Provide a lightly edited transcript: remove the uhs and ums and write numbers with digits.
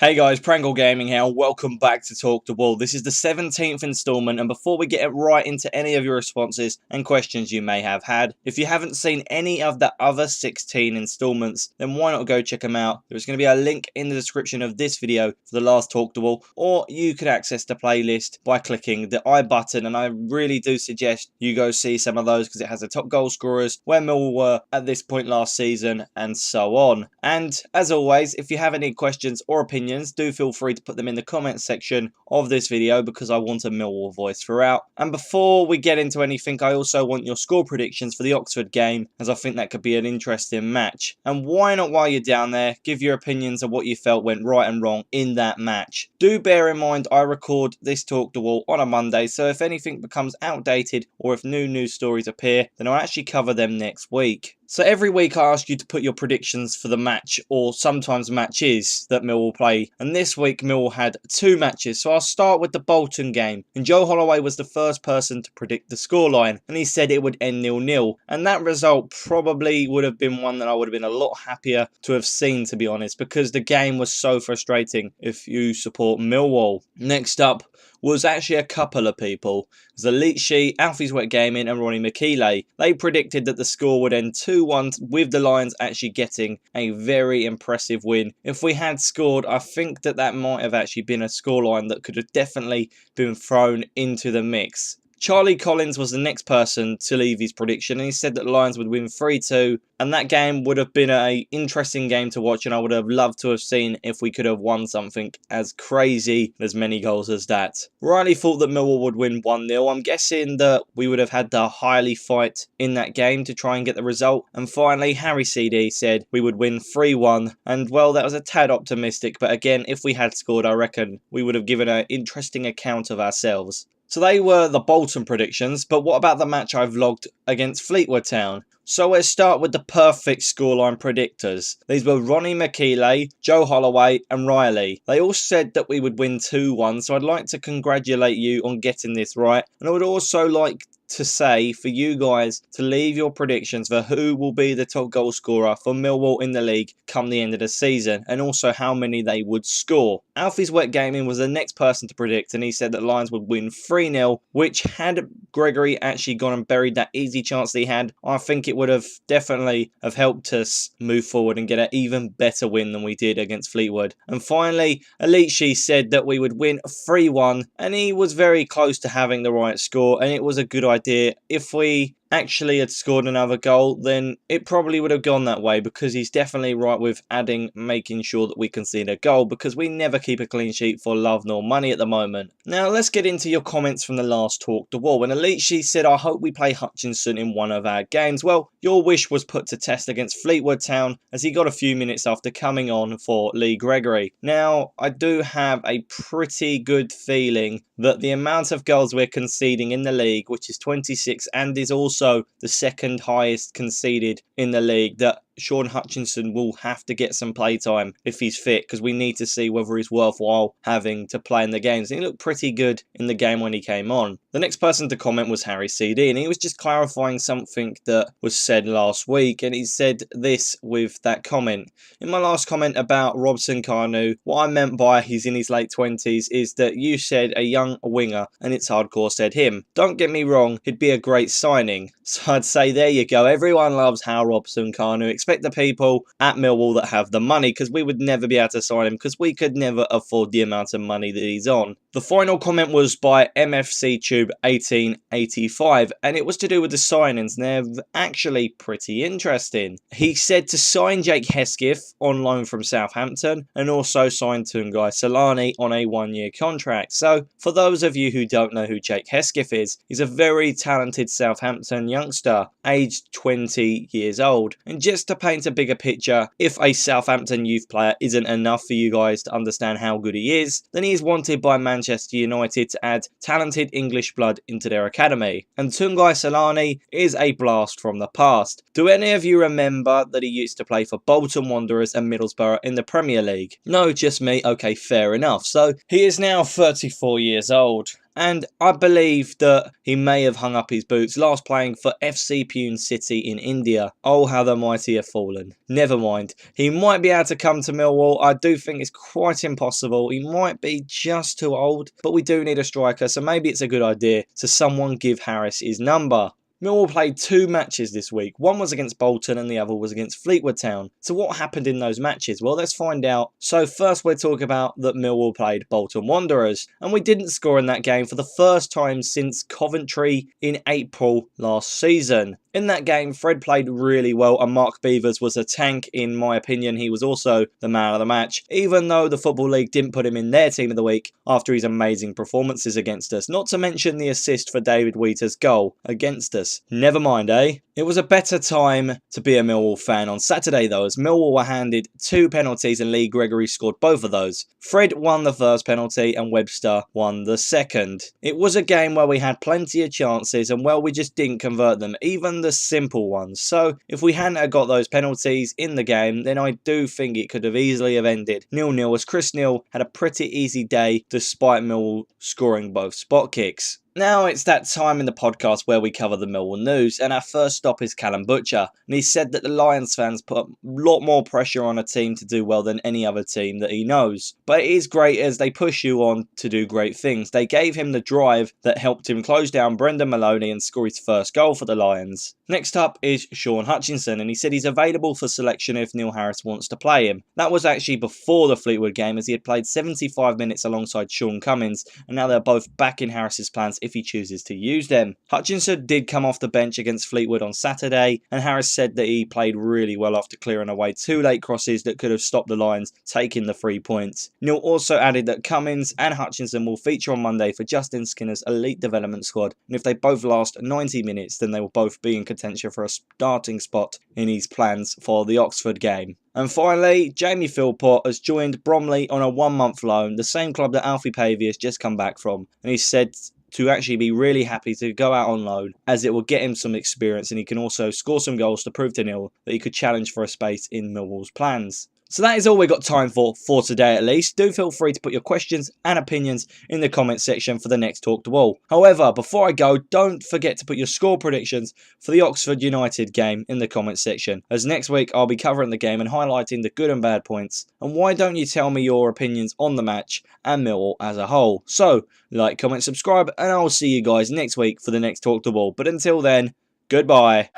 Hey guys, Prangell Gaming here. Welcome back to Talk the Ball. This is the 17th installment, and before we get right into any of your responses and questions you may have had, if you haven't seen any of the other 16 installments, then why not go check them out? There's going to be a link in the description of this video for the last Talk the Ball, or you could access the playlist by clicking the I button, and I really do suggest you go see some of those because it has the top goal scorers, where Millwall were at this point last season, and so on. And as always, if you have any questions or opinions, do feel free to put them in the comments section of this video because I want a Millwall voice throughout. And before we get into anything, I also want your score predictions for the Oxford game, as I think that could be an interesting match. And why not, while you're down there, give your opinions of what you felt went right and wrong in that match. Do bear in mind I record this Talk the Wall on a Monday, so if anything becomes outdated or if new news stories appear, then I'll actually cover them next week. So every week I ask you to put your predictions for the match, or sometimes matches, that Millwall play. And this week Millwall had two matches. So I'll start with the Bolton game. And Joe Holloway was the first person to predict the scoreline. And he said it would end 0-0. And that result probably would have been one that I would have been a lot happier to have seen, to be honest. Because the game was so frustrating if you support Millwall. Next up was actually a couple of people. It was Elite She, Alfie's Wet Gaming and Ronnie McKeeley. They predicted that the score would end 2-1, with the Lions actually getting a very impressive win. If we had scored, I think that might have actually been a scoreline that could have definitely been thrown into the mix. Charlie Collins was the next person to leave his prediction, and he said that Lions would win 3-2, and that game would have been an interesting game to watch, and I would have loved to have seen if we could have won something as crazy as many goals as that. Riley thought that Millwall would win 1-0. I'm guessing that we would have had to highly fight in that game to try and get the result. And finally, Harry CD said we would win 3-1, and well, that was a tad optimistic, but again, if we had scored, I reckon we would have given an interesting account of ourselves. So they were the Bolton predictions, but what about the match I vlogged against Fleetwood Town? So let's start with the perfect scoreline predictors. These were Ronnie McKeeley, Joe Holloway and Riley. They all said that we would win 2-1, so I'd like to congratulate you on getting this right. And I would also like to say for you guys to leave your predictions for who will be the top goal scorer for Millwall in the league come the end of the season, and also how many they would score. Alfie's Wet Gaming was the next person to predict, and he said that Lions would win 3-0, which had Gregory actually gone and buried that easy chance that he had, I think it would have definitely have helped us move forward and get an even better win than we did against Fleetwood. And finally, Elite She said that we would win 3-1, and he was very close to having the right score, and it was a good idea. If we actually had scored another goal, then it probably would have gone that way, because he's definitely right with making sure that we concede a goal, because we never keep a clean sheet for love nor money at the moment. Now let's get into your comments from the last Talk the Wall. When Elite She said, I hope we play Hutchinson in one of our games. Well, your wish was put to test against Fleetwood Town, as he got a few minutes after coming on for Lee Gregory. Now, I do have a pretty good feeling that the amount of goals we're conceding in the league, which is 26 and is also the second highest conceded in the league, that Sean Hutchinson will have to get some playtime if he's fit, because we need to see whether he's worthwhile having to play in the games. And he looked pretty good in the game when he came on. The next person to comment was Harry CD, and he was just clarifying something that was said last week, and he said this with that comment. In my last comment about Robson-Kanu, what I meant by he's in his late 20s is that you said a young winger, and It's Hardcore said him. Don't get me wrong, he'd be a great signing. So I'd say there you go, everyone loves how Robson-Kanu. Expect the people at Millwall that have the money, because we would never be able to sign him, because we could never afford the amount of money that he's on. The final comment was by MFC Tube 1885, and it was to do with the signings, and they're actually pretty interesting. He said to sign Jake Hesketh on loan from Southampton, and also sign Tungai Solani on a 1-year contract. So for those of you who don't know who Jake Hesketh is, he's a very talented Southampton youngster, aged 20 years old. And just to paint a bigger picture, if a Southampton youth player isn't enough for you guys to understand how good he is, then he is wanted by Manchester United to add talented English blood into their academy. And Tungai Solani is a blast from the past. Do any of you remember that he used to play for Bolton Wanderers and Middlesbrough in the Premier League? No, just me. Okay, fair enough. So he is now 34 years old. and I believe that he may have hung up his boots last playing for FC Pune City in India. Oh, how the mighty have fallen. Never mind. He might be able to come to Millwall. I do think it's quite impossible. He might be just too old, but we do need a striker, so maybe it's a good idea to someone give Harris his number. Millwall played 2 matches this week. One was against Bolton and the other was against Fleetwood Town. So what happened in those matches? Well, let's find out. So first we're talking about that Millwall played Bolton Wanderers, and we didn't score in that game for the first time since Coventry in April last season. In that game, Fred played really well and Mark Beavers was a tank in my opinion. He was also the man of the match, even though the Football League didn't put him in their team of the week after his amazing performances against us. Not to mention the assist for David Wheater's goal against us. Never mind, eh? It was a better time to be a Millwall fan on Saturday though, as Millwall were handed 2 penalties and Lee Gregory scored both of those. Fred won the first penalty and Webster won the second. It was a game where we had plenty of chances and well, we just didn't convert them, even the simple ones. So if we hadn't got those penalties in the game, then I do think it could have easily have ended 0-0, as Chris Neal had a pretty easy day despite Millwall scoring both spot kicks. Now it's that time in the podcast where we cover the Millwall news, and our first stop is Calum Butcher, and he said that the Lions fans put a lot more pressure on a team to do well than any other team that he knows. But it is great as they push you on to do great things. They gave him the drive that helped him close down Brendan Maloney and score his first goal for the Lions. Next up is Sean Hutchinson, and he said he's available for selection if Neil Harris wants to play him. That was actually before the Fleetwood game, as he had played 75 minutes alongside Sean Cummins, and now they're both back in Harris's plans if he chooses to use them. Hutchinson did come off the bench against Fleetwood on Saturday, and Harris said that he played really well after clearing away 2 late crosses that could have stopped the Lions taking the 3 points. Neil also added that Cummins and Hutchinson will feature on Monday for Justin Skinner's elite development squad, and if they both last 90 minutes then they will both be in contention for a starting spot in his plans for the Oxford game. And finally, Jamie Philpott has joined Bromley on a 1-month loan, the same club that Alfie Pavey has just come back from, and he said to actually be really happy to go out on loan, as it will get him some experience and he can also score some goals to prove to Neil that he could challenge for a space in Millwall's plans. So that is all we've got time for today at least. Do feel free to put your questions and opinions in the comment section for the next Talk to Wall. However, before I go, don't forget to put your score predictions for the Oxford United game in the comment section, as next week I'll be covering the game and highlighting the good and bad points. And why don't you tell me your opinions on the match and Millwall as a whole? So, like, comment, subscribe, and I'll see you guys next week for the next Talk to Wall. But until then, goodbye.